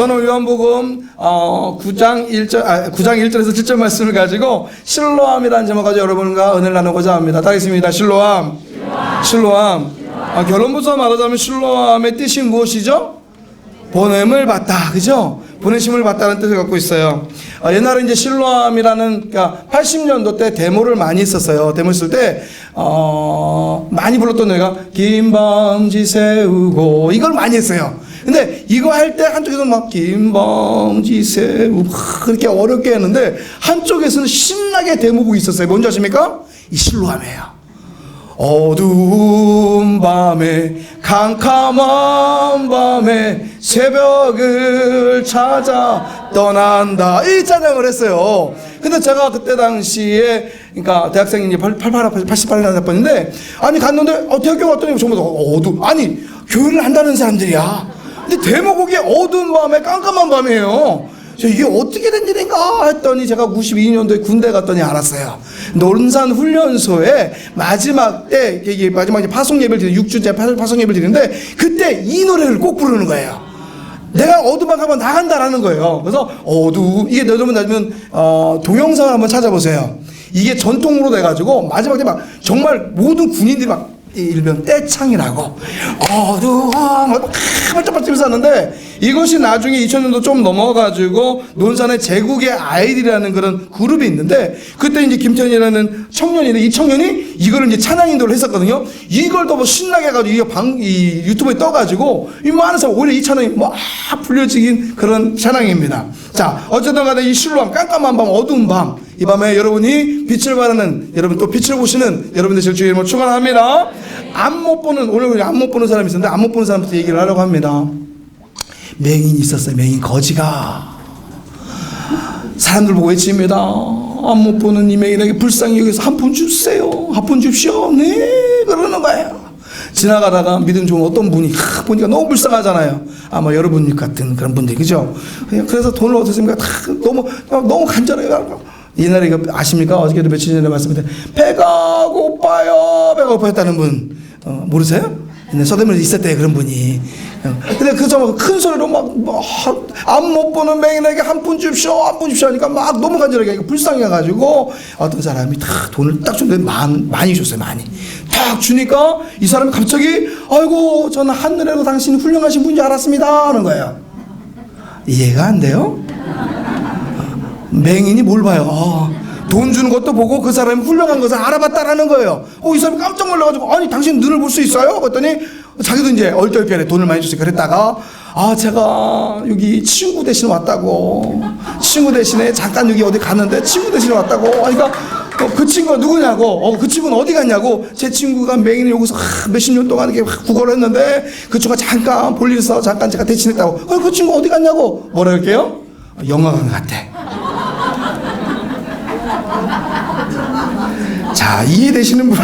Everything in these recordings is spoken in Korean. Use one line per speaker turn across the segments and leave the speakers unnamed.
저는 요한복음 9장 1절에서 7절 말씀을 가지고 실로암이라는 제목 가지고 여러분과 은혜를 나누고자 합니다. 따르겠습니다. 실로암. 결론부터 말하자면 실로암의 뜻이 무엇이죠? 보냄을 받다, 그죠? 보내심을 받다는 뜻을 갖고 있어요. 옛날에 이제 실로암이라는, 그러니까 80년도 때 데모를 많이 했었어요. 데모 했을 때, 많이 불렀던 노래가, 긴 밤지 세우고, 이걸 많이 했어요. 근데 이거 할 때 한쪽에서는 막, 긴 밤지 세우고, 그렇게 어렵게 했는데, 한쪽에서는 신나게 데모곡이 있었어요. 뭔지 아십니까? 이 실로암이에요. 어두운 밤에 캄캄한 밤에 새벽을 찾아 떠난다, 이 찬양을 했어요. 근데 제가 그때 당시에, 그러니까 대학생이 88년 나왔는데, 아니 갔는데 대학교 갔더니 정말 아니 교회를 한다는 사람들이야. 근데 데모곡이 어두운 밤에 깜깜한 밤이에요. 이게 어떻게 된 일인가 했더니 제가 92년도에 군대 갔더니 알았어요. 논산 훈련소에 마지막 때, 마지막에 파송 예배를 드리는 6주째 파송 예배를 드리는데, 그때 이 노래를 꼭 부르는 거예요. 내가 어두운 밤 나간다라는 거예요. 그래서 이게 여러분 나중에 동영상을 한번 찾아보세요. 이게 전통으로 돼가지고 마지막 때 막 정말 모든 군인들이 막 일명 떼창이라고 어두운 반짝반짝 하는데, 이것이 나중에 2000년도 좀 넘어가지고 논산의 제국의 아이들이라는 그런 그룹이 있는데, 그때 이제 김태현이라는 청년인데, 이 청년이 이거를 이제 찬양 인도를 했었거든요. 이걸 더 뭐 신나게 해가지고 이 유튜브에 떠가지고 이 많은 사람 오히려 이 찬양이 막 불려지긴 그런 찬양입니다. 자, 어쨌든 간에 이 실로암, 깜깜한 밤, 어두운 밤, 이 밤에 여러분이 빛을 발하는, 여러분 또 빛을 보시는 여러분 되실 주의 이름으로 축원합니다. 앞 못 보는, 오늘 앞 못 보는 사람이 있었는데 앞 못 보는 사람부터 얘기를 하려고 합니다. 맹인이 있었어요. 맹인 거지가 사람들 보고 외칩니다. 앞 못 보는 이 맹인에게 불쌍히 여기서 한 푼 주세요. 한 푼 줍시오. 네, 그러는 거예요. 지나가다가 믿음 좋은 어떤 분이 보니까 너무 불쌍하잖아요. 아마 여러분 같은 그런 분들, 그죠? 그래서 돈을 어떻게 씁니까? 너무 간절해요. 옛날에 이거 아십니까? 어저께도 며칠 전에 말씀드렸는데, 배가 고파요. 배가 고파했다는 분 모르세요? 옛날 서대문에 있었대요, 그런 분이. 근데 큰 소리로 앞 못 보는 맹인에게 한 푼 줍시오, 한 푼 줍시오 하니까 막 너무 간절하게 하니까 불쌍해가지고 어떤 사람이 돈을 딱 줬는데 많이 줬어요. 많이 딱 주니까 이 사람이 갑자기, 아이고 저는 하늘에도 당신 훌륭하신 분인 줄 알았습니다 하는 거예요. 이해가 안 돼요? 맹인이 뭘 봐요? 돈 주는 것도 보고 그 사람이 훌륭한 것을 알아봤다라는 거예요. 이 사람이 깜짝 놀라가지고, 아니 당신 눈을 볼 수 있어요? 그랬더니 자기도 이제 얼떨결에 돈을 많이 줬어요. 그랬다가, 제가 여기 친구 대신 왔다고, 친구 대신에 잠깐 여기 어디 갔는데 친구 대신에 왔다고 하니까, 그 친구가 누구냐고, 그 친구는 어디 갔냐고, 제 친구가 맹인을 여기서 몇십 년 동안 이렇게 구걸을 했는데 그 친구가 잠깐 볼일 있어서 잠깐 제가 대신했다고. 그 친구 어디 갔냐고. 뭐라 그럴게요? 영화관 갔대. 자, 이해되시는 분?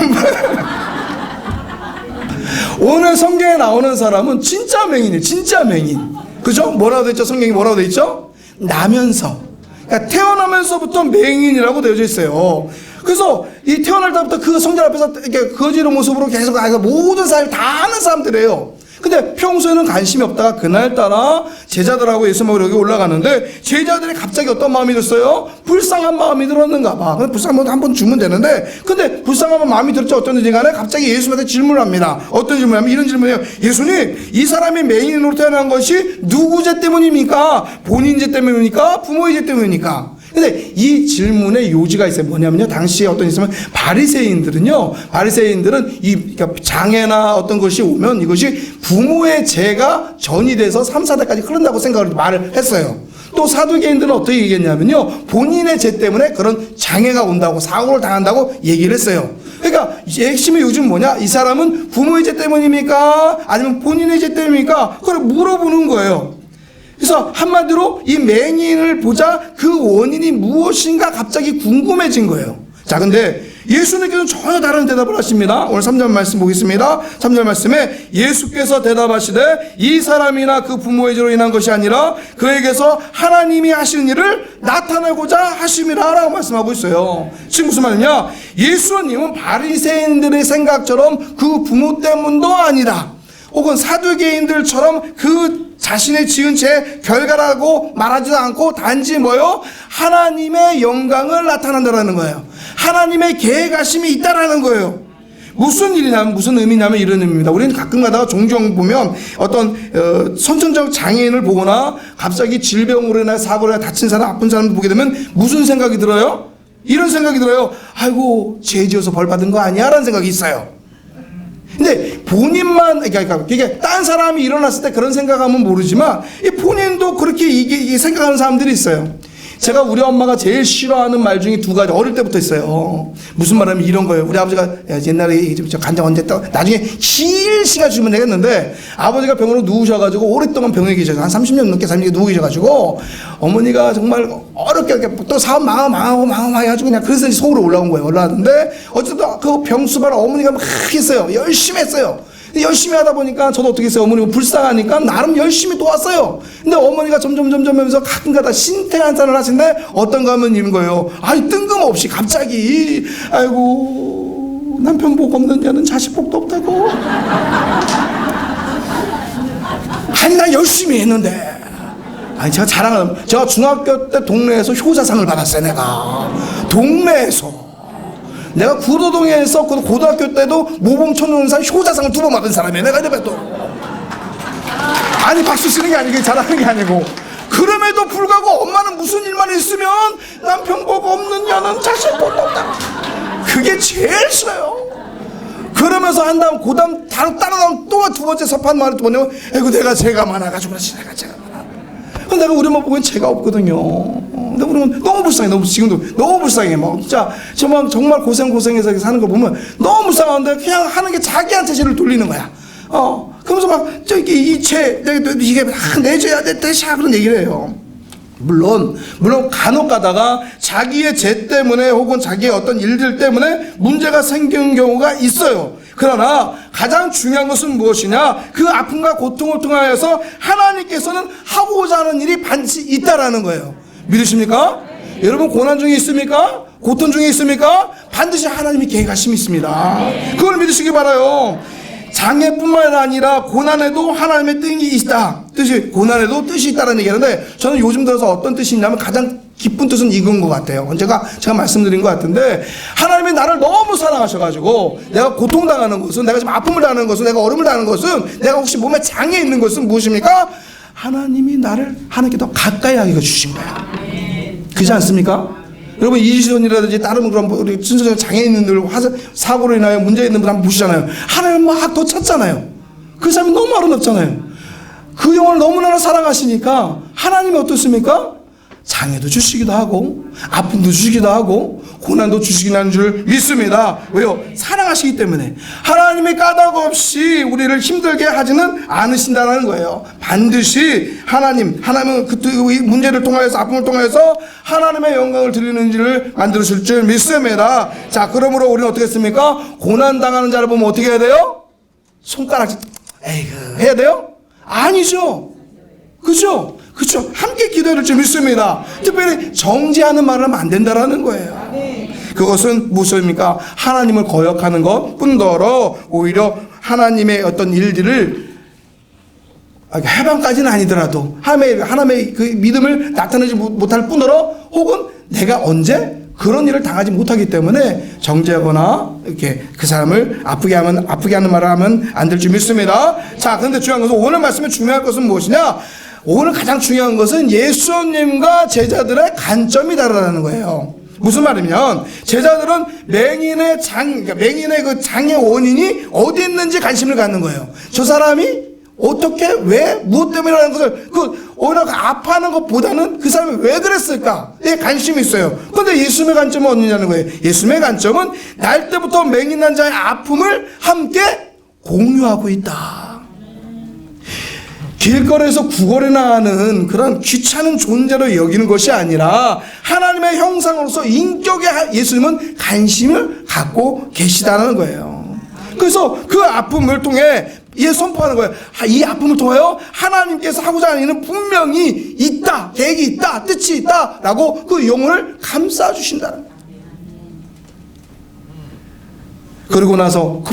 오늘 성경에 나오는 사람은 진짜 맹인이에요. 진짜 맹인. 그죠? 뭐라고 돼 있죠? 성경이 뭐라고 돼 있죠? 나면서. 그러니까 태어나면서부터 맹인이라고 되어져 있어요. 그래서 이 태어날 때부터 그 성전 앞에서 이렇게 거지른 모습으로 계속 모든 사람이 다 아는 사람들이에요. 근데 평소에는 관심이 없다가 그날따라 제자들하고 예수님하고 여기 올라가는데, 제자들이 갑자기 어떤 마음이 들었어요? 불쌍한 마음이 들었는가 봐. 불쌍한 마음 한번 주면 되는데, 근데 불쌍한 마음이 들었지 어떤지 간에 갑자기 예수님한테 질문을 합니다. 어떤 질문을 하면 이런 질문이에요. 예수님, 이 사람이 맹인으로 태어난 것이 누구 죄 때문입니까? 본인 죄 때문입니까? 부모의 죄 때문입니까? 근데 이 질문의 요지가 있어요. 뭐냐면요, 당시에 어떤 있으면 바리새인들은 그러니까 장애나 어떤 것이 오면 이것이 부모의 죄가 전이 돼서 3, 4대까지 흐른다고 말을 했어요. 또 사두개인들은 어떻게 얘기했냐면요, 본인의 죄 때문에 그런 장애가 온다고, 사고를 당한다고 얘기를 했어요. 그러니까 핵심의 요지는 뭐냐? 이 사람은 부모의 죄 때문입니까? 아니면 본인의 죄 때문입니까? 그걸 물어보는 거예요. 그래서 한마디로 이 맹인을 보자 그 원인이 무엇인가 갑자기 궁금해진 거예요. 자, 근데 예수님께서는 전혀 다른 대답을 하십니다. 오늘 3절 말씀 보겠습니다. 3절 말씀에 예수께서 대답하시되, 이 사람이나 그 부모의 죄로 인한 것이 아니라 그에게서 하나님이 하시는 일을 나타내고자 하심이라 라고 말씀하고 있어요. 지금 무슨 말이냐? 예수님은 바리새인들의 생각처럼 그 부모 때문도 아니다, 혹은 사두개인들처럼 그 자신의 지은 죄 결과라고 말하지도 않고 단지 뭐요? 하나님의 영광을 나타난다라는 거예요. 하나님의 계획하심이 있다라는 거예요. 무슨 일이냐면, 무슨 의미냐면 이런 의미입니다. 우리는 가끔 가다가 종종 보면 어떤 선천적 장애인을 보거나 갑자기 질병으로 인해 사고로 인해 다친 사람, 아픈 사람을 보게 되면 무슨 생각이 들어요? 이런 생각이 들어요. 아이고, 죄 지어서 벌 받은 거 아니야? 라는 생각이 있어요. 근데 본인만, 그러니까 이게 딴 사람이 일어났을 때 그런 생각하면 모르지만 이 본인도 그렇게 이게 생각하는 사람들이 있어요. 제가 우리 엄마가 제일 싫어하는 말 중에 두 가지 어릴 때부터 있어요. 무슨 말하면 이런 거예요. 우리 아버지가 옛날에 저 간장 언제 떠 나중에 긴 시간 주면 되겠는데 아버지가 병으로 누우셔가지고 오랫동안 병에 계셔서 한 30년 넘게 누워 계셔가지고 어머니가 정말 어렵게 또 사업 망하고 해가지고 그냥 그래서 서울에 올라온 거예요. 올라왔는데 어쨌든 그 병수발 어머니가 막 했어요. 열심히 했어요. 열심히 하다 보니까 저도 어떻게 했어요? 어머니가 불쌍하니까 나름 열심히 도왔어요. 근데 어머니가 점점 하면서 가끔가다 신태한탄을 하시는데 어떤가 하면 이런 거예요. 아니 뜬금없이 갑자기 아이고 남편 복 없는 자는 자식 복도 없다고. 아니 나 열심히 했는데. 아니 제가 중학교 때 동네에서 효자상을 받았어요. 내가 동네에서. 내가 구도동에서 고등학교 때도 모범천연상 효자상을 2번 받은 사람이에요. 내가 이제 또 아니 박수 치는 게 아니고 잘하는 게 아니고 그럼에도 불구하고 엄마는 무슨 일만 있으면 남편 복 없는 년은 자식 복도 없다. 그게 제일 싫어요. 그러면서 한 다음 고담 따라다음 또 2번째 섭한 말을 뭐냐면 아이고 내가 죄가 많아가지고 그렇지 내가 죄가 많아. 근데 내가 우리 엄마 보면 죄가 없거든요. 근데 우리는 너무 불쌍해. 지금도 너무 불쌍해. 막 진짜 정말 고생해서 사는 거 보면 너무 불쌍한데 그냥 하는 게 자기한테 죄를 돌리는 거야. 그러면서 막 저기 이 죄 이게 내 죄야 내 뜻이야 그런 얘기를 해요. 물론 간혹 가다가 자기의 죄 때문에 혹은 자기의 어떤 일들 때문에 문제가 생기는 경우가 있어요. 그러나 가장 중요한 것은 무엇이냐? 그 아픔과 고통을 통하여서 하나님께서는 하고자 하는 일이 반드시 있다라는 거예요. 믿으십니까? 여러분 고난 중에 있습니까? 고통 중에 있습니까? 반드시 하나님이 계획하심이 있습니다. 그걸 믿으시기 바라요. 장애뿐만 아니라 고난에도 하나님의 뜻이 있다. 고난에도 뜻이 있다는 얘기하는데 저는 요즘 들어서 어떤 뜻이 있냐면 가장 기쁜 뜻은 이건 것 같아요. 제가 말씀드린 것 같은데 하나님이 나를 너무 사랑하셔가지고 내가 고통당하는 것은 내가 지금 아픔을 당하는 것은 내가 어려움을 당하는 것은 내가 혹시 몸에 장애 있는 것은 무엇입니까? 하나님이 나를 하나님께 더 가까이 하게 주신 거야. 그렇지 않습니까? 여러분 이지선이라든지 다른 그런 우리 순서적 장애 있는들 사고로 인하여 문제 있는 분 한번 보시잖아요. 하나님 막 더 찾잖아요. 그 사람이 너무 아름답잖아요. 그 영혼을 너무나 사랑하시니까 하나님이 어떻습니까? 장애도 주시기도 하고 아픔도 주시기도 하고 고난도 주시긴 하는 줄 믿습니다. 왜요? 사랑하시기 때문에. 하나님의 까닭 없이 우리를 힘들게 하지는 않으신다는 거예요. 반드시 하나님은 그 문제를 통하여서 아픔을 통하여서 하나님의 영광을 드리는 일을 만드실 줄 믿습니다. 자, 그러므로 우리는 어떻게 했습니까? 고난당하는 자를 보면 어떻게 해야 돼요? 손가락질 에이그 해야 돼요? 아니죠. 그죠? 그렇죠. 함께 기도해야 될 줄 믿습니다. 특별히 정죄하는 말을 하면 안 된다라는 거예요. 그것은 무엇입니까? 하나님을 거역하는 것 뿐더러 오히려 하나님의 어떤 일들을 해방까지는 아니더라도 하나님의 그 믿음을 나타내지 못할 뿐더러 혹은 내가 언제 그런 일을 당하지 못하기 때문에 정죄하거나 이렇게 그 사람을 아프게 하는 말을 하면 안 될 줄 믿습니다. 자, 그런데 중요한 것은 오늘 말씀에 중요한 것은 무엇이냐? 오늘 가장 중요한 것은 예수님과 제자들의 관점이다라는 거예요. 무슨 말이면 제자들은 맹인의 그 장애 원인이 어디 있는지 관심을 갖는 거예요. 저 사람이 어떻게 왜 무엇 때문이라는 것을 오히려 아파하는 것보다는 그 사람이 왜 그랬을까에 관심이 있어요. 그런데 예수님의 관점은 어디냐는 거예요. 예수님의 관점은 날 때부터 맹인 난 자의 아픔을 함께 공유하고 있다. 길거리에서 구걸이나 하는 그런 귀찮은 존재로 여기는 것이 아니라 하나님의 형상으로서 인격에 예수님은 관심을 갖고 계시다는 거예요. 그래서 그 아픔을 통해 선포하는 거예요. 이 아픔을 통하여 하나님께서 하고자 하는 일은 분명히 있다, 계획이 있다, 뜻이 있다 라고 그 영혼을 감싸주신다는 거예요. 그러고 나서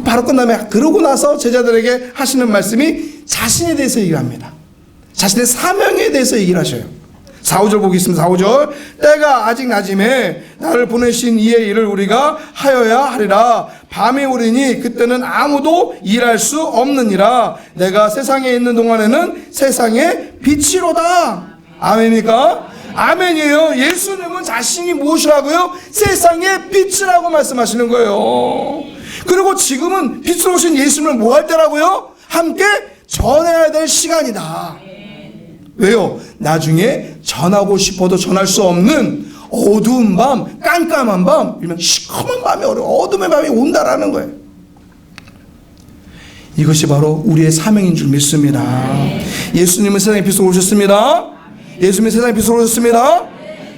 그러고 나서 제자들에게 하시는 말씀이 자신에 대해서 얘기합니다. 자신의 사명에 대해서 얘기를 하셔요. 4, 5절 보겠습니다. 4, 5절. 때가 아직 낮음에 나를 보내신 이의 일을 우리가 하여야 하리라. 밤이 오리니 그때는 아무도 일할 수 없느니라. 내가 세상에 있는 동안에는 세상의 빛이로다. 아멘입니까? 아멘이에요. 예수님은 자신이 무엇이라고요? 세상의 빛이라고 말씀하시는 거예요. 그리고 지금은 빛으로 오신 예수님을 뭐 할 때라고요? 함께 전해야 될 시간이다. 왜요? 나중에 전하고 싶어도 전할 수 없는 어두운 밤, 깜깜한 밤, 일명 시커먼 밤이 어둠의 밤이 온다라는 거예요. 이것이 바로 우리의 사명인 줄 믿습니다. 예수님은 세상의 빛으로 오셨습니다. 예수님은 세상의 빛으로 오셨습니다.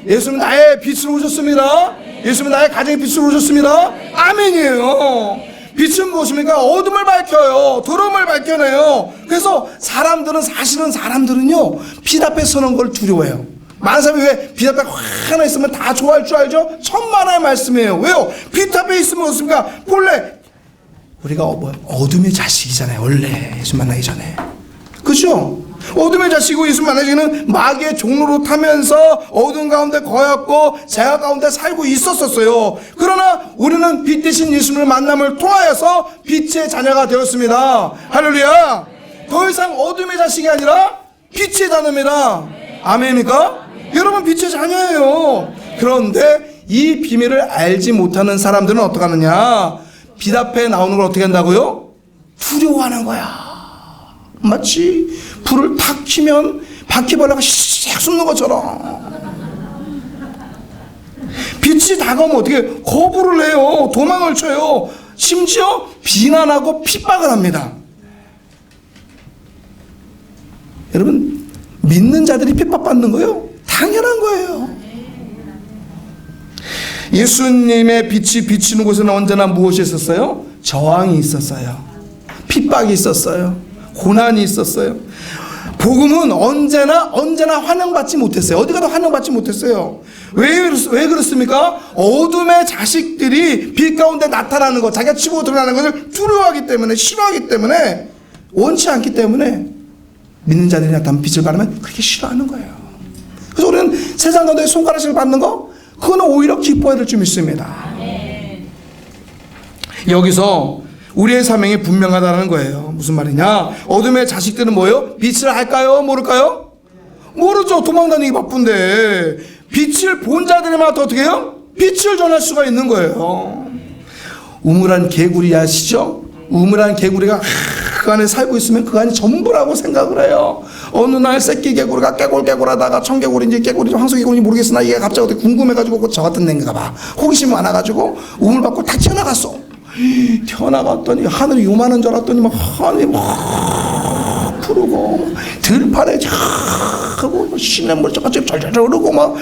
예수님은 나의 빛으로 오셨습니다. 예수님은 나의 가정의 빛으로 오셨습니다. 아멘이에요. 빛은 무엇입니까? 어둠을 밝혀요. 두려움을 밝혀내요. 그래서 사실은 사람들은요, 빛 앞에 서는 걸 두려워해요. 많은 사람이 왜 빛 앞에 하나 있으면 다 좋아할 줄 알죠? 천만의 말씀이에요. 왜요? 빛 앞에 있으면 어떻습니까? 본래 우리가 어둠의 자식이잖아요. 원래 예수 만나기 전에. 그렇죠? 어둠의 자식이고 예수 만나기 전에는 마귀의 종로로 타면서 어둠 가운데 거였고 죄악 가운데 살고 있었어요. 그러나 우리는 빛 대신 예수님을 만남을 통하여서 빛의 자녀가 되었습니다. 할렐루야. 더 이상 어둠의 자식이 아니라 빛의 자녀입니다. 아멘입니까? 여러분 빛의 자녀예요. 그런데 이 비밀을 알지 못하는 사람들은 어떻게 하느냐? 빛 앞에 나오는 걸 어떻게 한다고요? 두려워하는 거야. 마치 불을 탁 켜면 바퀴벌레가 씩 숨는 것처럼. 빛이 다가오면 어떻게 거부를 해요. 도망을 쳐요. 심지어 비난하고 핍박을 합니다. 여러분, 믿는 자들이 핍박받는 거예요? 당연한 거예요. 예수님의 빛이 비치는 곳에는 언제나 무엇이 있었어요? 저항이 있었어요. 핍박이 있었어요. 고난이 있었어요. 복음은 언제나 환영받지 못했어요. 어디 가도 환영받지 못했어요. 왜 그렇습니까? 어둠의 자식들이 빛 가운데 나타나는 것, 자기가 치고 드러나는 것을 두려워하기 때문에, 싫어하기 때문에, 원치 않기 때문에 믿는 자들이 나타나면 빛을 바라면 그렇게 싫어하는 거예요. 그래서 우리는 세상 가운데 손가락질 받는 거, 그거는 오히려 기뻐해야 될 줄 믿습니다. 여기서 우리의 사명이 분명하다는 거예요. 무슨 말이냐? 어둠의 자식들은 뭐예요? 빛을 알까요? 모를까요? 모르죠. 도망다니기 바쁜데. 빛을 본 자들만 어떻게 해요? 빛을 전할 수가 있는 거예요. 우물한 개구리 아시죠? 우물한 개구리가 그 안에 살고 있으면 그 안이 전부라고 생각을 해요. 어느 날 새끼 개구리가 깨골하다가 청개구리인지 깨구리인지 황소개구리인지 모르겠으나 얘가 갑자기 어떻게 궁금해가지고 저 같은 데인가 봐. 호기심이 많아가지고 우물 밖으로 다 튀어나갔어. 튀어나갔더니 하늘이 요만한 줄 알았더니 막 하늘이 막 푸르고 들판에 하고 시냇물 저같이 잘잘 흐르고 막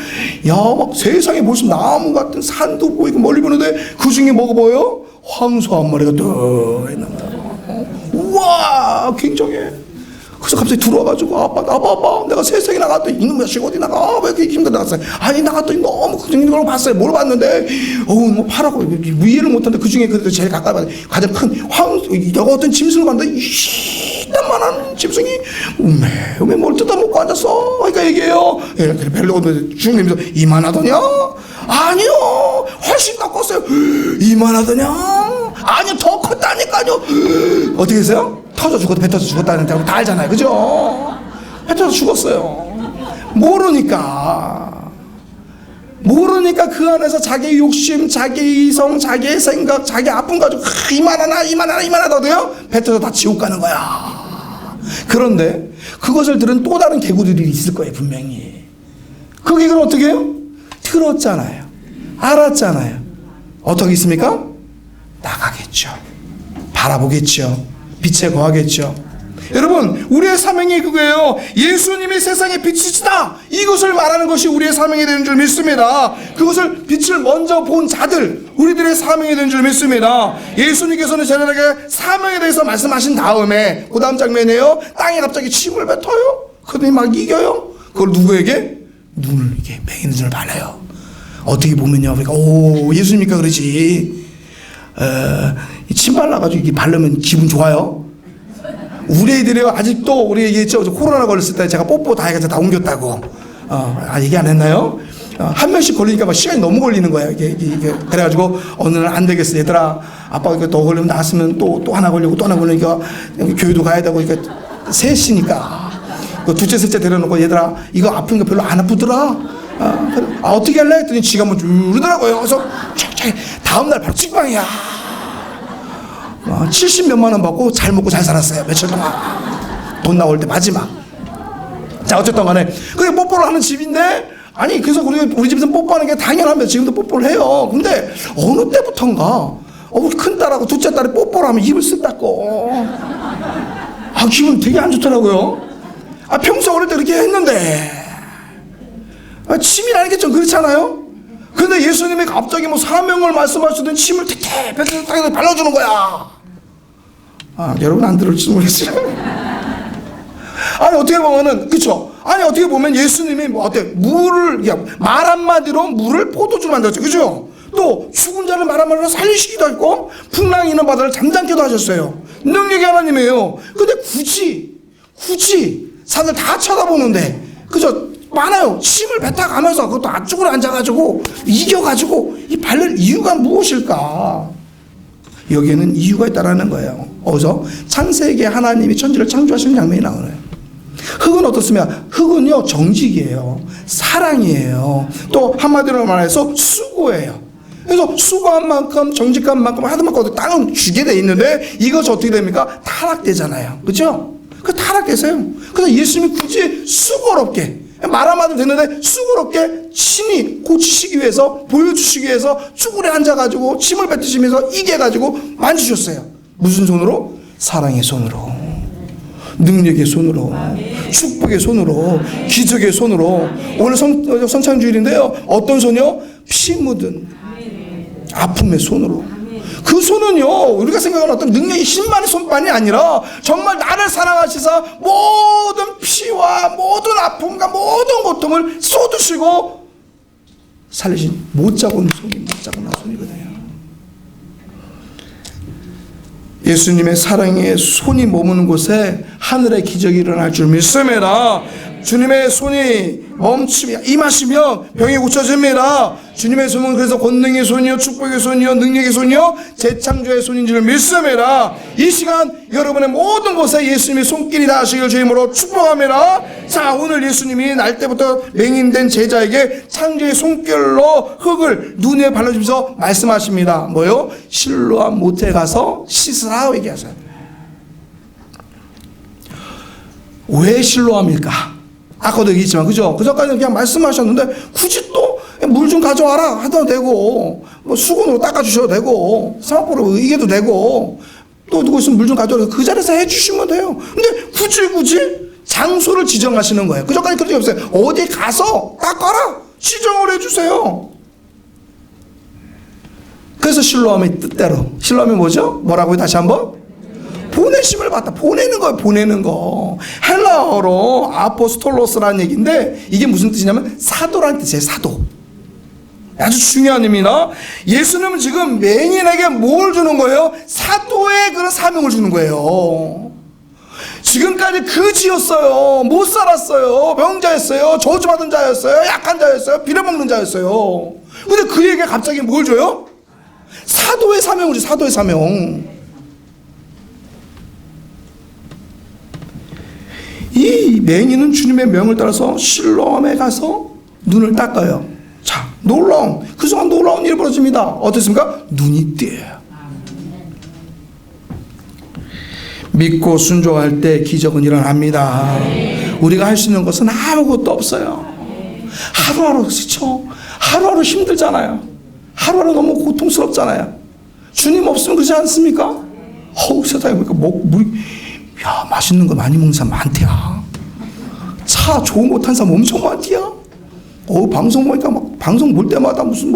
세상에 무슨 나무 같은 산도 보이고 멀리 보는데 그 중에 뭐가 보여? 황소 한 마리가 떠 있는다. 우와, 굉장해. 그래서 갑자기 들어와가지고 아빠 내가 세상에 나갔더니 이놈 자식 어디 나가? 왜 이렇게 힘들어 나갔어요? 아니 나갔더니 너무 그런 걸 봤어요. 뭘 봤는데 뭐 파라고 이해를 못하는데 그 중에 그래도 제일 가까이 봤는데 가장 큰 황소, 내가 어떤 짐승을 봤는데 이딴만한 짐승이 왜 뭘 뜯어먹고 앉았어? 그러니까 얘기해요. 예, 그래 별로 주님께서 이만하더냐? 아니요, 훨씬 더 컸어요. 이만하더냐? 아니요, 더 컸다니까요. 어떻게 했어요? 터져 죽었다, 배 터져 죽었다는 거 다 알잖아요. 그죠? 배 터져 죽었어요. 모르니까 그 안에서 자기 욕심, 자기 이성, 자기의 생각, 자기 아픔 가지고 이만하다도요? 배 터져 다 지옥 가는 거야. 그런데 그것을 들은 또 다른 개구리들이 있을 거예요. 분명히. 그 개구리는 어떻게 해요? 들었잖아요. 알았잖아요. 어떻게 있습니까? 나가겠죠. 바라보겠죠. 빛에 거하겠죠. 여러분, 우리의 사명이 그거예요. 예수님이 세상의 빛이시다, 이것을 말하는 것이 우리의 사명이 되는 줄 믿습니다. 그것을 빛을 먼저 본 자들, 우리들의 사명이 되는 줄 믿습니다. 예수님께서는 제자들에게 사명에 대해서 말씀하신 다음에 그 다음 장면이에요. 땅에 갑자기 침을 뱉어요. 그러더니 막 이겨요. 그걸 누구에게? 눈을 이렇게 맹인 눈을 발라요. 어떻게 보면요, 그러니까 예수님이니까 그러지. 침 발라가지고 이렇게 바르면 기분 좋아요? 우리 애들이요, 아직도 우리 얘기했죠. 코로나 걸렸을 때 제가 뽀뽀 다 해가지고 다 옮겼다고. 얘기 안 했나요? 한 명씩 걸리니까 막 시간이 너무 걸리는 거야. 이게. 그래가지고 어느 날 안 되겠어. 얘들아, 아빠가 이거 너 걸리면 나왔으면 또 하나 걸리고 또 하나 걸리니까 교회도 가야 되고, 그러니까 셋이니까. 그 둘째, 셋째 데려놓고 얘들아, 이거 아픈 거 별로 안 아프더라. 어떻게 할래? 했더니 지가 뭐 이러더라고요. 그래서 다음날 바로 찍방이야. 70몇만 원 받고 잘 먹고 잘 살았어요. 며칠 동안. 돈 나올 때 마지막. 자, 어쨌든 간에. 그게 뽀뽀를 하는 집인데, 아니, 그래서 우리 집에서 뽀뽀하는 게 당연하면 지금도 뽀뽀를 해요. 근데 어느 때부턴가, 우리 큰딸하고 둘째 딸이 뽀뽀를 하면 입을 쓱 닦고. 기분 되게 안 좋더라고요. 평소 어릴 때 그렇게 했는데. 침이라는 게 좀 그렇잖아요? 근데 예수님이 갑자기 뭐 사명을 말씀하시더니 침을 탁탁 발라주는 거야. 여러분 안 들을지 모르겠어요. 아니, 어떻게 보면은, 그쵸? 아니, 어떻게 보면 예수님이 말 한마디로 물을 포도주로 만들었죠. 그죠? 또, 죽은 자를 말 한마디로 살리시기도 했고, 풍랑이 있는 바다를 잠잠게도 하셨어요. 능력이 하나님이에요. 근데 굳이, 산을 다 쳐다보는데, 그죠? 많아요. 침을 뱉어가면서 그것도 앞쪽으로 앉아가지고, 이겨가지고, 이 바를 이유가 무엇일까? 여기에는 이유가 있다라는 거예요. 어디서? 창세기에 하나님이 천지를 창조하시는 장면이 나오네요. 흙은 어떻습니까? 흙은요, 정직이에요. 사랑이에요. 또 한마디로 말해서 수고예요. 그래서 수고한 만큼, 정직한 만큼 하던 만큼 땅은 주게 돼 있는데, 이것이 어떻게 됩니까? 타락되잖아요. 그죠? 타락돼서요. 그래서 예수님이 굳이 수고롭게, 말 한마디로 되는데 수고롭게 친히 고치시기 위해서, 보여주시기 위해서 쭈그려 앉아가지고 침을 뱉으시면서 이겨가지고 만지셨어요. 무슨 손으로? 사랑의 손으로, 능력의 손으로, 축복의 손으로, 기적의 손으로. 오늘 성찬주일인데요, 어떤 손이요? 피 묻은 아픔의 손으로. 그 손은요, 우리가 생각하는 어떤 능력이 힘만의 손만이 아니라 정말 나를 사랑하시사 모든 피와 모든 아픔과 모든 고통을 쏟으시고 살리신 못 잡은 손이거든요. 예수님의 사랑의 손이 머무는 곳에 하늘의 기적이 일어날 줄 믿습니다. 주님의 손이 임하시면 병이 고쳐집니다. 주님의 손은 그래서 권능의 손이요, 축복의 손이요, 능력의 손이요, 재창조의 손인 줄 믿습니다. 이 시간 여러분의 모든 곳에 예수님의 손길이 닿으시길 주임으로 축복합니다. 자, 오늘 예수님이 날 때부터 맹인된 제자에게 창조의 손길로 흙을 눈에 발라주면서 말씀하십니다. 뭐요? 실로암 못에 가서 씻으라 얘기하세요. 왜 실로암일까? 아까도 얘기했지만, 그죠? 그전까지는 그냥 말씀하셨는데, 굳이 또 물 좀 가져와라 하도 되고, 뭐 수건으로 닦아주셔도 되고, 사막보로 이게도 되고, 또 누구 있으면 물 좀 가져와라. 그 자리에서 해주시면 돼요. 근데 굳이 장소를 지정하시는 거예요. 그전까지 그런 게 없어요. 어디 가서 닦아라! 지정을 해주세요. 그래서 실로암의 뜻대로. 실로암이 뭐죠? 뭐라고요? 다시 한번? 보내심을 받다. 보내는 거예요. 보내는 거. 헬라어로 아포스톨로스라는 얘기인데, 이게 무슨 뜻이냐면 사도라는 뜻이에요. 사도. 아주 중요한 의미나, 예수님은 지금 맹인에게 뭘 주는 거예요? 사도의 그런 사명을 주는 거예요. 지금까지 그지였어요. 못 살았어요. 병자였어요. 저주받은 자였어요. 약한 자였어요. 빌어먹는 자였어요. 근데 그에게 갑자기 뭘 줘요? 사도의 사명을 줘요. 사도의 사명. 이 맹인은 주님의 명을 따라서 실로암에 가서 눈을 닦아요. 자, 그 순간 놀라운 일이 벌어집니다. 어떻습니까? 눈이 띄어요. 믿고 순종할 때 기적은 일어납니다. 우리가 할 수 있는 것은 아무것도 없어요. 하루하루 그렇죠? 하루하루 힘들잖아요. 하루하루 너무 고통스럽잖아요. 주님 없으면 그렇지 않습니까? 세상에 보니까 야, 맛있는 거 많이 먹는 사람 많대야. 차 좋은 거 탄 사람 엄청 많대야. 방송 보니까 막 방송 볼 때마다 무슨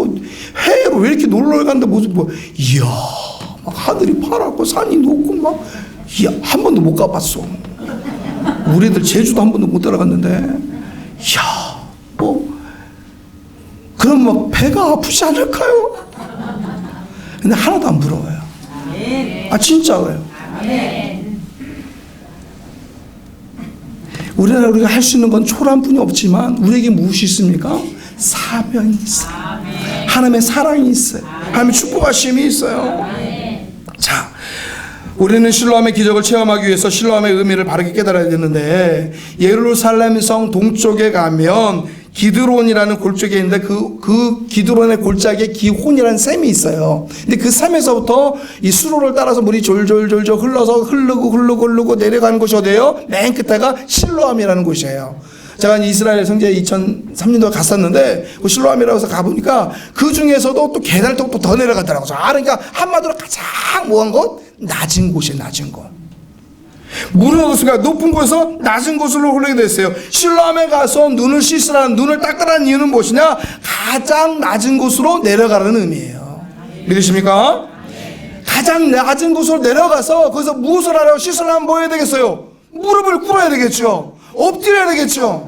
해외로 왜 이렇게 놀러 갔는데 이야, 막 하늘이 파랗고 산이 높고 이야, 한 번도 못 가봤어. 우리 애들 제주도 한 번도 못 따라갔는데, 이야, 그럼 배가 아프지 않을까요? 근데 하나도 안 부러워요. 진짜예요. 우리가 할 수 있는 건 초라한 뿐이 없지만 우리에게 무엇이 있습니까? 사명이 있어요. 하나님의 사랑이 있어요. 하나님의 축복하심이 있어요. 자, 우리는 실로암의 기적을 체험하기 위해서 실로암의 의미를 바르게 깨달아야 되는데, 예루살렘 성 동쪽에 가면 기드론이라는 골짜기에 있는데 그 기드론의 골짜기에 기혼이라는 샘이 있어요. 근데 그 샘에서부터 이 수로를 따라서 물이 졸졸졸졸 흘러서 흐르고 내려가는 곳이 어디예요? 맨 끝에가 실로암이라는 곳이에요. 제가 이스라엘 성지에 2003년도에 갔었는데 그 실로암이라고 해서 가보니까 그 중에서도 또 계단을 또 더 내려가더라고요. 그러니까 한마디로 가장 뭐한 곳? 낮은 곳이에요. 낮은 곳. 물은 어떻습니까? 높은 곳에서 낮은 곳으로 흐르게 됐어요. 실로암에 가서 눈을 씻으라는, 눈을 닦으라는 이유는 무엇이냐? 가장 낮은 곳으로 내려가라는 의미예요. 믿으십니까? 가장 낮은 곳으로 내려가서 거기서 무엇을 하라고 씻으려면 뭐 해야 되겠어요? 무릎을 꿇어야 되겠죠. 엎드려야 되겠죠.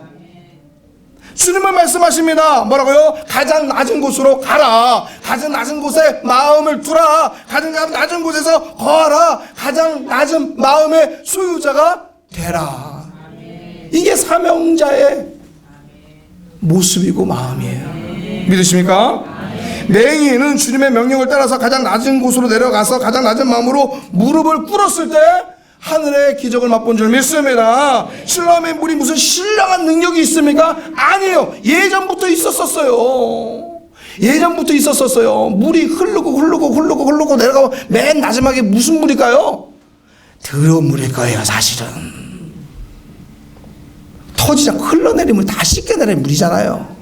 주님은 말씀하십니다. 뭐라고요? 가장 낮은 곳으로 가라. 가장 낮은 곳에 마음을 두라. 가장 낮은 곳에서 거하라. 가장 낮은 마음의 소유자가 되라. 이게 사명자의 모습이고 마음이에요. 믿으십니까? 맹인은 주님의 명령을 따라서 가장 낮은 곳으로 내려가서 가장 낮은 마음으로 무릎을 꿇었을 때 하늘의 기적을 맛본 줄 믿습니다. 실로암의 물이 무슨 신령한 능력이 있습니까? 아니에요. 예전부터 있었었어요. 예전부터 있었었어요. 물이 흐르고 내려가고 맨 마지막에 무슨 물일까요? 더러운 물일 거예요. 사실은 터지지 않고 흘러내리면 다 씻겨내리는 물이잖아요.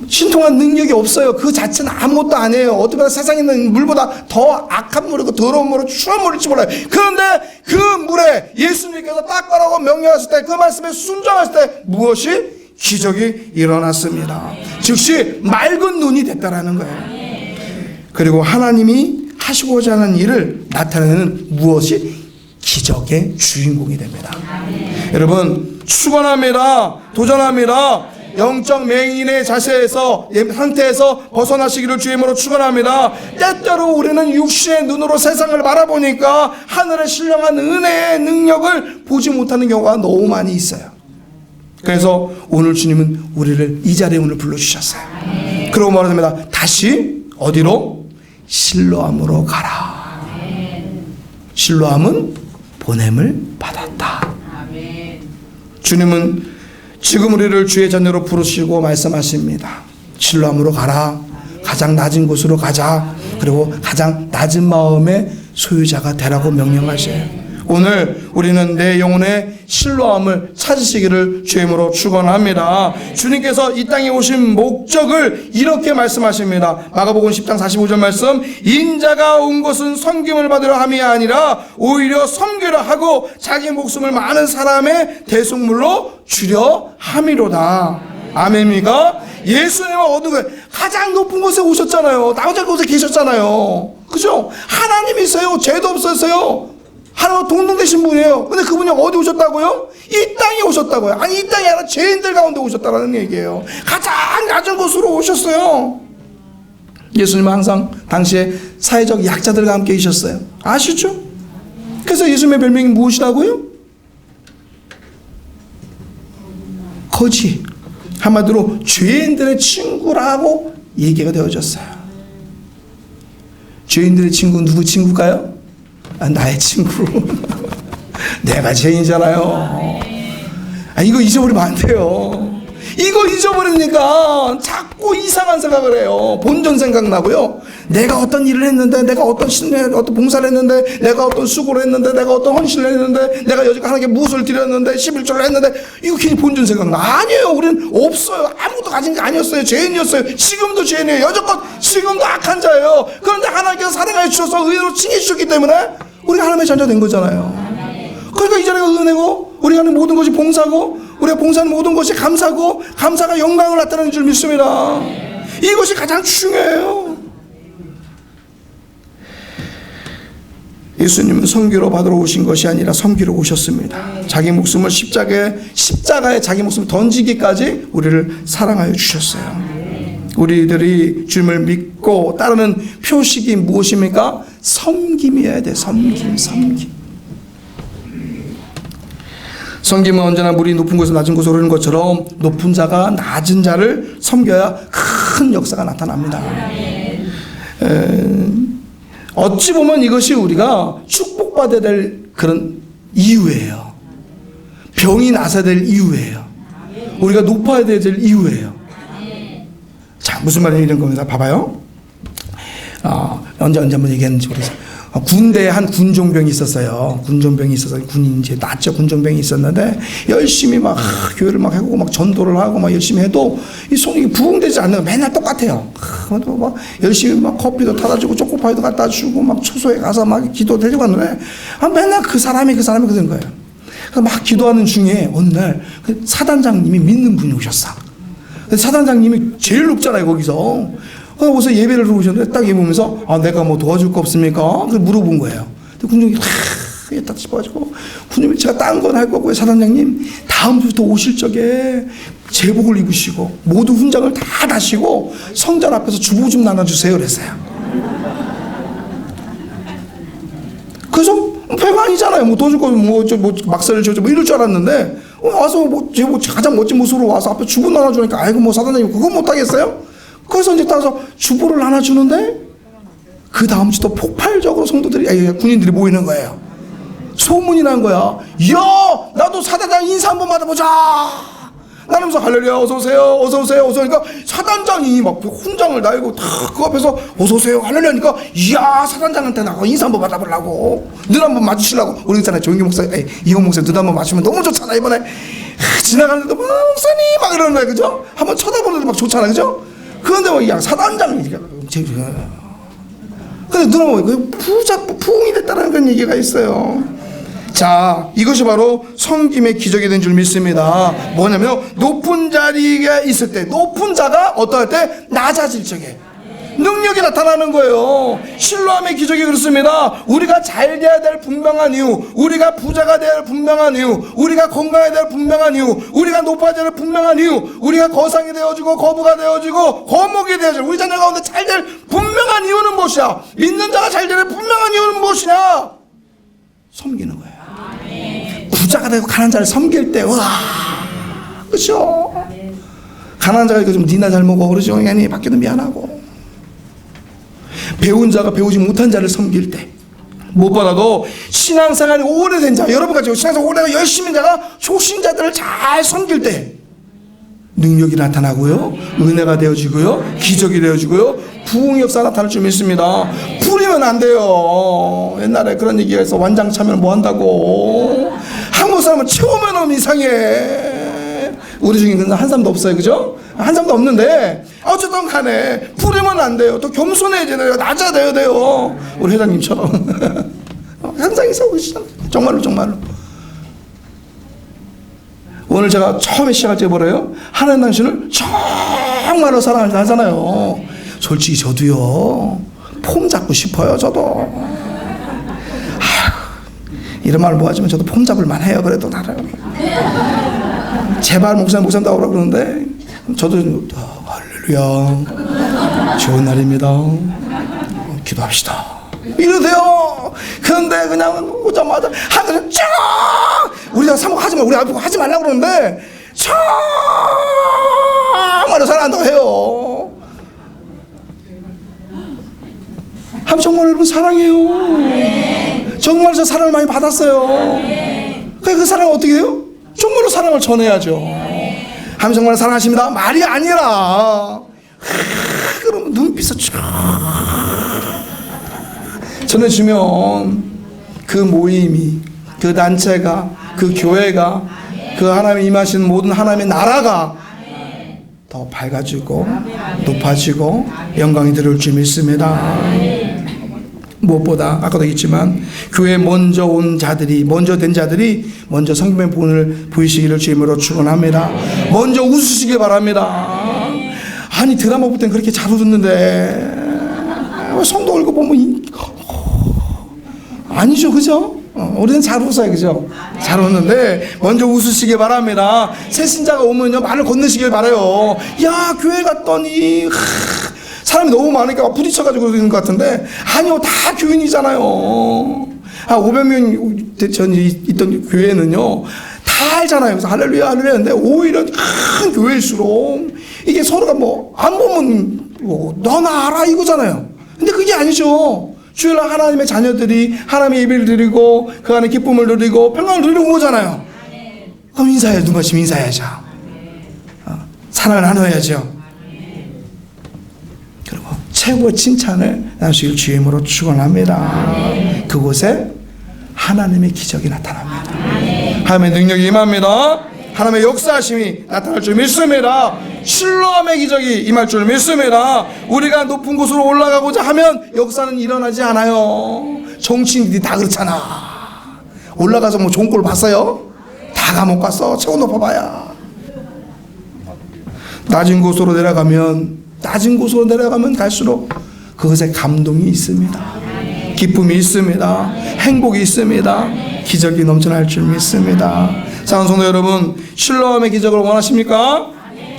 신통한 능력이 없어요. 그 자체는 아무것도 아니에요. 어떻게 보면 세상에 있는 물보다 더 악한 물이고 더러운 물이고 추한 물일지 몰라요. 그런데 그 물에 예수님께서 닦으라고 명령하실 때, 그 말씀에 순종하실 때 무엇이? 기적이 일어났습니다. 즉시 맑은 눈이 됐다라는 거예요. 그리고 하나님이 하시고자 하는 일을 나타내는 무엇이? 기적의 주인공이 됩니다. 여러분, 축원합니다. 도전합니다. 영적 맹인의 자세에서, 상태에서 벗어나시기를 주의 이름으로 축원합니다. 때때로 우리는 육신의 눈으로 세상을 바라보니까 하늘의 신령한 은혜의 능력을 보지 못하는 경우가 너무 많이 있어요. 그래서 오늘 주님은 우리를 이 자리에 오늘 불러주셨어요. 그러고 말합니다. 다시 어디로? 실로암으로 가라. 실로암은 보냄을 받았다. 주님은 지금 우리를 주의 자녀로 부르시고 말씀하십니다. 실로암으로 가라. 가장 낮은 곳으로 가자. 그리고 가장 낮은 마음의 소유자가 되라고 명령하셔요. 오늘 우리는 내 영혼의 실로암을 찾으시기를 주의 이름으로 축원합니다. 주님께서 이 땅에 오신 목적을 이렇게 말씀하십니다. 마가복음 10장 45절 말씀, 인자가 온 것은 섬김을 받으려 함이 아니라 오히려 섬기려 하고 자기 목숨을 많은 사람의 대속물로 주려 함이로다. 아멘입니까? 예수님은 어느 곳에? 가장 높은 곳에 오셨잖아요. 낮은 곳에 계셨잖아요. 그죠? 하나님이세요. 죄도 없었어요. 하나님과 동등되신 분이에요. 근데 그분이 어디 오셨다고요? 이 땅에 오셨다고요. 아니, 이 땅이 아니라 죄인들 가운데 오셨다라는 얘기예요. 가장 낮은 곳으로 오셨어요. 예수님은 항상 당시에 사회적 약자들과 함께 계셨어요. 아시죠? 그래서 예수님의 별명이 무엇이라고요? 거지. 한마디로 죄인들의 친구라고 얘기가 되어졌어요. 죄인들의 친구, 누구 친구일까요? 나의 친구. 내가 죄인이잖아요. 이거 잊어버리면 안 돼요. 이거 잊어버리니까 자꾸 이상한 생각을 해요. 본전 생각나고요. 내가 어떤 일을 했는데, 내가 어떤 봉사를 했는데, 내가 어떤 수고를 했는데, 내가 어떤 헌신을 했는데, 내가 여지껏 하나님께 무엇을 드렸는데, 11조를 했는데, 이거 괜히 본전 생각나. 아니에요. 우리는 없어요. 아무것도 가진 게 아니었어요. 죄인이었어요. 지금도 죄인이에요. 여지껏 지금도 악한 자예요. 그런데 하나님께서 사랑해 주셔서 의로 칭해 주셨기 때문에 우리가 하나님의 자녀 된 거잖아요. 그러니까 이 자리가 은혜고, 우리가 하는 모든 것이 봉사고, 우리가 봉사하는 모든 것이 감사고, 감사가 영광을 나타내는 줄 믿습니다. 이것이 가장 중요해요. 예수님은 섬기러 받으러 오신 것이 아니라 섬기러 오셨습니다. 자기 목숨을 십자가에 자기 목숨을 던지기까지 우리를 사랑하여 주셨어요. 우리들이 주님을 믿고 따르는 표식이 무엇입니까? 섬김이어야 돼. 섬김. 섬김은 언제나 물이 높은 곳에서 낮은 곳으로 흐르는 것처럼 높은 자가 낮은 자를 섬겨야 큰 역사가 나타납니다. 어찌 보면 이것이 우리가 축복받아야 될 그런 이유예요. 병이 나서야 될 이유예요. 우리가 높아야 될 이유예요. 자, 무슨 말이에요? 이런 겁니다. 봐봐요. 언제 한번 얘기했는지 모르겠어요. 군대에 한 군종병이 있었어요. 군종병이 있어서 군인 이제 낫죠. 군종병이 있었는데 열심히 막 교회를 막 하고 막 전도를 하고 막 열심히 해도 이 손이 부응되지 않는 거 맨날 똑같아요. 막 열심히 막 커피도 타다 주고 초코파이도 갖다 주고 막 초소에 가서 막 기도 드리고 하는데 맨날 그 사람이 그런 거예요. 그래서 막 기도하는 중에 어느 날 그 사단장님이 믿는 분이 오셨어. 사단장님이 제일 높잖아요 거기서. 그래서 예배를 들어오셨는데 딱 예보면서 내가 뭐 도와줄 거 없습니까? 그래서 물어본 거예요. 근데 군중이 딱 짚어가지고 군중이 제가 딴 건 할 거고요. 사단장님 다음 주부터 오실 적에 제복을 입으시고 모두 훈장을 다 다시고 성전 앞에서 주보 좀 나눠주세요 그랬어요. 그래서 별거 아니잖아요. 뭐 도와줄 거면 뭐 막살을 줘줘 뭐 이럴 줄 알았는데 와서 제복 가장 멋진 모습으로 와서 앞에 주보 나눠주니까 아이고 뭐 사단장님 그거 못하겠어요? 그래서 이제 따라서 주보를 나눠주는데 그 다음 주 또 폭발적으로 성도들이 군인들이 모이는 거예요. 소문이 난 거야. 이야 나도 사단장 인사 한번 받아보자. 나는 무슨 할렐루야 어서오세요 어서오세요 어서 오니까 사단장이 막 훈장을 달고 다 그 앞에서 어서오세요 할렐루야 하니까 이야 사단장한테 나가 인사 한번 받아보려고 눈 한번 맞추시려고 우리 있잖아요 조용기 목사 이호 목사 눈 한번 맞추면 너무 좋잖아 이번에 지나가는데도 목사님 막 이러는 거야 그죠? 한번 쳐다보는데 막 좋잖아 그죠? 그런데 뭐 야 사단장이 근데 누나 뭐 부흥이 됐다는 그런 얘기가 있어요. 자, 이것이 바로 섬김의 기적이 된 줄 믿습니다. 뭐냐면 높은 자리에 있을 때 높은 자가 어떠할 때 낮아질 적에 능력이 나타나는 거예요. 실로암의 기적이 그렇습니다. 우리가 잘 돼야 될 분명한 이유, 우리가 부자가 돼야 될 분명한 이유, 우리가 건강해야 될 분명한 이유, 우리가 높아져야 될 분명한 이유, 우리가 거상이 되어지고 거부가 되어지고 거목이 되어지고 우리 자녀 가운데 잘 될 분명한 이유는 무엇이야? 믿는 자가 잘 될 분명한 이유는 무엇이냐? 섬기는 거예요. 부자가 되고 가난한 자를 섬길 때 와, 그렇죠? 가난한 자가 이거 좀 니나 잘 먹어 그러죠. 아니 밖에도 미안하고 배운 자가 배우지 못한 자를 섬길 때 무엇보다도 신앙생활이 오래된 자 여러분 같이 신앙생활 오래가 열심히 자가 초신자들을 잘 섬길 때 능력이 나타나고요 은혜가 되어지고요 기적이 되어지고요 부흥 역사 나타날 줄 믿습니다. 부리면 안 돼요. 옛날에 그런 얘기가 있어. 완장 차면 뭐 한다고. 한국 사람은 처음에 너무 이상해. 우리 중에 한 사람도 없어요 그죠? 한 사람도 없는데 어쨌든 간에 부리면 안 돼요. 또 겸손해야 돼요. 낮아야 돼요. 우리 회장님처럼 항상 있어 보시잖아요. 정말로 오늘 제가 처음에 시작할 때 뭐래요? 하나님 당신을 정말로 사랑하잖아요. 솔직히 저도요 폼 잡고 싶어요. 저도 이런 말 뭐하지만 저도 폼 잡을 만해요. 그래도 나름 제발 목사님 다 오라 그러는데 저도 할렐루야 좋은 날입니다 기도합시다 이러세요. 그런데 그냥 오자마자 하늘은 쫙 우리가 사모하지 마 우리 앞에 하지 말라고 그러는데 정말로 사랑한다고 해요. 정말 여러분 사랑해요. 정말 저 사랑을 많이 받았어요. 그 사랑을 어떻게 해요? 정말로 사랑을 전해야죠. 하나님 정말 사랑하십니다 말이 아니라 그러면 눈빛을 쫙 전해주면 그 모임이 그 단체가 그 교회가 그 하나님이 임하시는 모든 하나님의 나라가 더 밝아지고 높아지고 영광이 들어올 줄 믿습니다. 무엇보다 아까도 얘기했지만 교회에 먼저 온 자들이 먼저 된 자들이 먼저 성김의 본을 보이시기를 주님으로 축원합니다. 먼저 웃으시기 바랍니다. 아니 드라마 볼 땐 그렇게 잘 웃었는데 성도 얼굴 보면 아니죠 그죠? 우리는 잘 웃어요 그죠? 잘 웃는데 먼저 웃으시기 바랍니다. 새 신자가 오면요 말을 건네시길 바라요. 야 교회 갔더니 사람이 너무 많으니까 부딪혀가지고 그러는 것 같은데 아니요 다 교인이잖아요. 500명 전 있던 교회는요 다 알잖아요. 그래서 할렐루야 할렐루야 하는데 오히려 큰 교회일수록 이게 서로가 뭐 안 보면 뭐 너나 알아 이거잖아요. 근데 그게 아니죠. 주일날 하나님의 자녀들이 하나님의 예배를 드리고 그 안에 기쁨을 누리고 평강을 누리는 거잖아요. 그럼 인사해야죠. 누가 지금 인사해야죠. 사랑을 나눠야죠. 그리고 최고의 칭찬을 나누시길 주의 이름으로 축원합니다. 그곳에 하나님의 기적이 나타납니다. 하나님의 능력이 임합니다. 하나님의 역사하심이 나타날 줄 믿습니다. 실로암의 기적이 임할 줄 믿습니다. 우리가 높은 곳으로 올라가고자 하면 역사는 일어나지 않아요. 정치인들이 다 그렇잖아. 올라가서 뭐 좋은 꼴 봤어요? 다 감옥 갔어. 최고 높아봐야. 낮은 곳으로 내려가면 갈수록 그것에 감동이 있습니다. 기쁨이 있습니다. 행복이 있습니다. 기적이 넘쳐날 줄 믿습니다. 사랑하는 성도 여러분, 실로암의 기적을 원하십니까?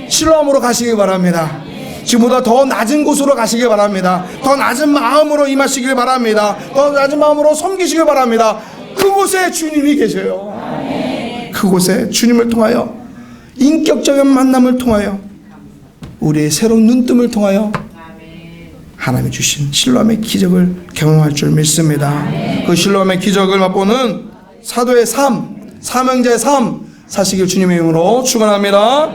실로암으로 가시기 바랍니다. 지금보다 더 낮은 곳으로 가시기 바랍니다. 더 낮은 마음으로 임하시길 바랍니다. 더 낮은 마음으로 섬기시길 바랍니다. 그곳에 주님이 계셔요. 그곳에 주님을 통하여 인격적인 만남을 통하여 우리의 새로운 눈뜸을 통하여 하나님이 주신 실로암의 기적을 경험할 줄 믿습니다. 그 실로암의 기적을 맛보는 사도의 삶, 사명자의 삶 사시길 주님의 이름으로 축원합니다.